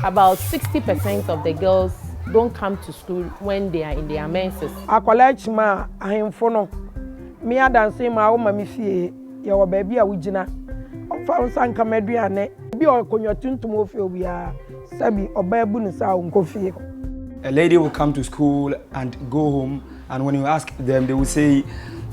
About 60% of the girls don't come to school when they are in their menses. I collect my infono. Me adanse ma wo mami fie ye wo ba bia wugina. Ofa sanka meduane bi okonyo tuntum ofie obia sabi oba bu ni sa onko fie. A lady will come to school and go home, and when you ask them, they will say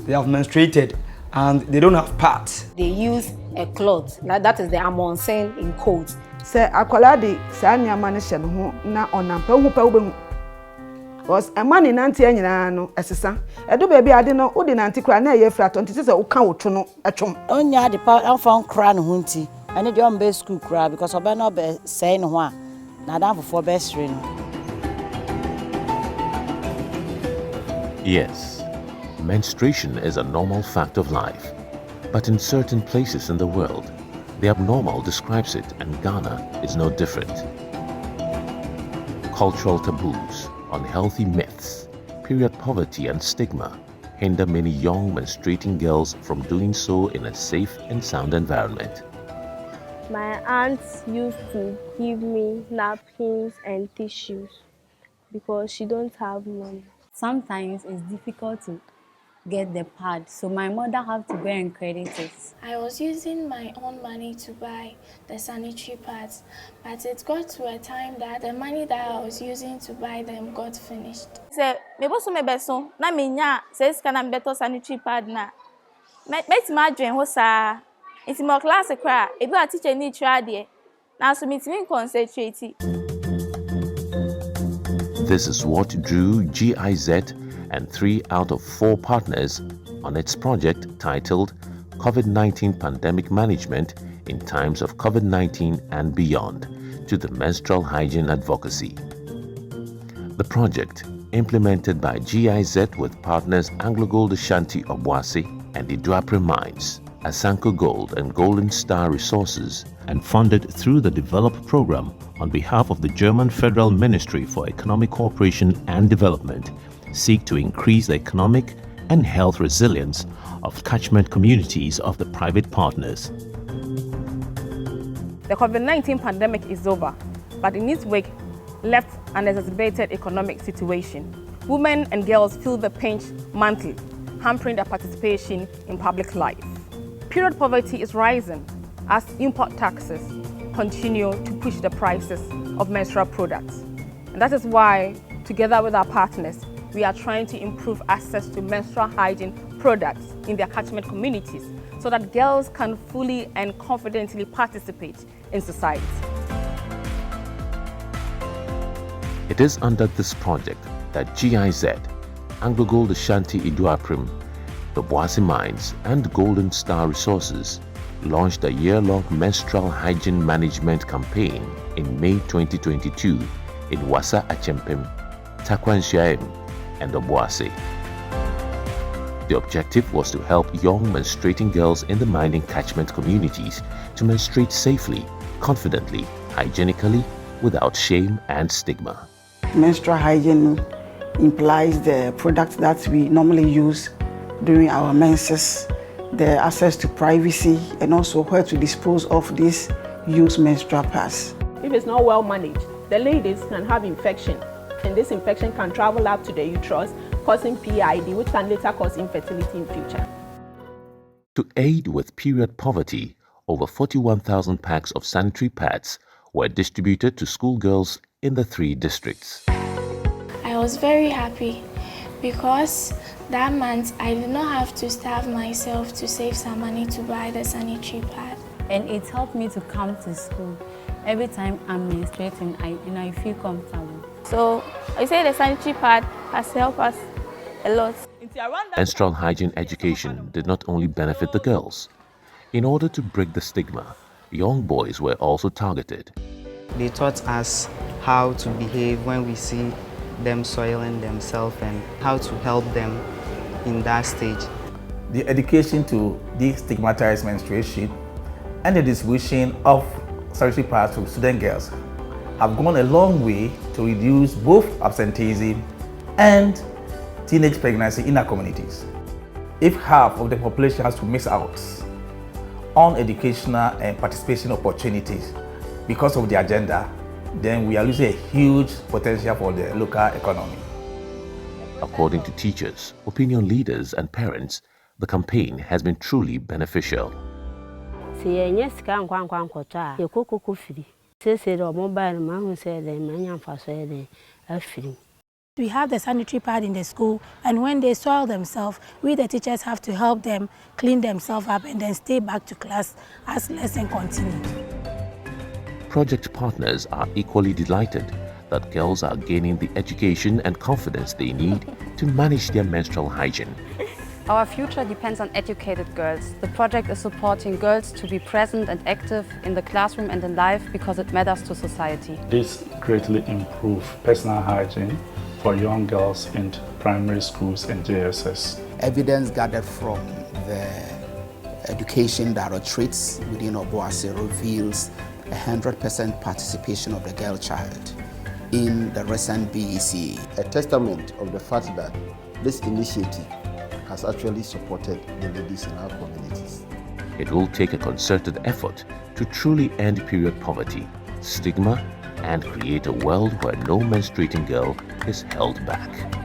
they have menstruated and they don't have pads. They use a cloth, that is the amonsen in coats. Say akola de sa niama ne hye no ho na onampa hu pa wo because a man in anti anyina no esesa edo baby ade no wo de nanti kra na ye fra tonti se wo ka woto no atwom onya de pa amfa kra no ho nti ene de on be school kra because oba no be say no ho a na dan fofo be sere no. Yes, menstruation is a normal fact of life, but in certain places in the world, the abnormal describes it, and Ghana is no different. Cultural taboos, unhealthy myths, period poverty and stigma hinder many young menstruating girls from doing so in a safe and sound environment. My aunt used to give me napkins and tissues because she don't have money. Sometimes it's difficult to get the pad, so my mother have to go and credit it. I was using my own money to buy the sanitary pads, but it got to a time that the money that I was using to buy them got finished. Say, me boso me beso na me nya says can am better sanitary pad na. Met my dream ho sa. It's more class cra. E bi a teacher ni try there. Na so me tin concentrate. This is what drew GIZ and 3 out of 4 partners on its project titled COVID-19 Pandemic Management in Times of COVID-19 and Beyond to the menstrual hygiene advocacy. The project, implemented by GIZ with partners AngloGold Ashanti Obuasi and the Duapre Mines, Asanko Gold and Golden Star Resources, and funded through the Develop program on behalf of the German Federal Ministry for Economic Cooperation and Development, seek to increase the economic and health resilience of catchment communities of the private partners. The COVID-19 pandemic is over, but in its wake left an exacerbated economic situation. Women and girls feel the pinch monthly, hampering their participation in public life. Period poverty is rising as import taxes continue to push the prices of menstrual products. And that is why, together with our partners, we are trying to improve access to menstrual hygiene products in their catchment communities so that girls can fully and confidently participate in society. It is under this project that GIZ, AngloGold Ashanti Iduaprim, the Obuasi Mines and Golden Star Resources launched a year-long menstrual hygiene management campaign in May 2022 in Wassa East Districts, Tarkwa Nsuaem and Obuasi. The objective was to help young menstruating girls in the mining catchment communities to menstruate safely, confidently, hygienically, without shame and stigma. Menstrual hygiene implies the products that we normally use during our menses, the access to privacy, and also where to dispose of these used menstrual pads. If it's not well managed, the ladies can have infection, and this infection can travel up to the uterus, causing PID, which can later cause infertility in future. To aid with period poverty, over 41,000 packs of sanitary pads were distributed to schoolgirls in the 3 districts. I was very happy because that month I did not have to starve myself to save some money to buy the sanitary pad. And it helped me to come to school. Every time I'm menstruating, I feel comfortable. So I say the sanitary pad has helped us a lot. Menstrual hygiene education did not only benefit the girls. In order to break the stigma, young boys were also targeted. They taught us how to behave when we see them soiling themselves and how to help them in that stage. The education to destigmatize menstruation and the distribution of sanitary pads to student girls have gone a long way to reduce both absenteeism and teenage pregnancy in our communities. If half of the population has to miss out on educational and participation opportunities because of the agenda, then we are losing a huge potential for the local economy. According to teachers, opinion leaders and parents, the campaign has been truly beneficial. We have the sanitary pad in the school, and when they soil themselves, we the teachers have to help them clean themselves up and then stay back to class as lesson continues. Project partners are equally delighted that girls are gaining the education and confidence they need to manage their menstrual hygiene. Our future depends on educated girls. The project is supporting girls to be present and active in the classroom and in life because it matters to society. This greatly improves personal hygiene for young girls in primary schools and JSS. Evidence gathered from the education directorates within Obuasi reveals 100% participation of the girl child in the recent BEC. A testament of the fact that this initiative has actually supported the ladies in our communities. It will take a concerted effort to truly end period poverty, stigma, and create a world where no menstruating girl is held back.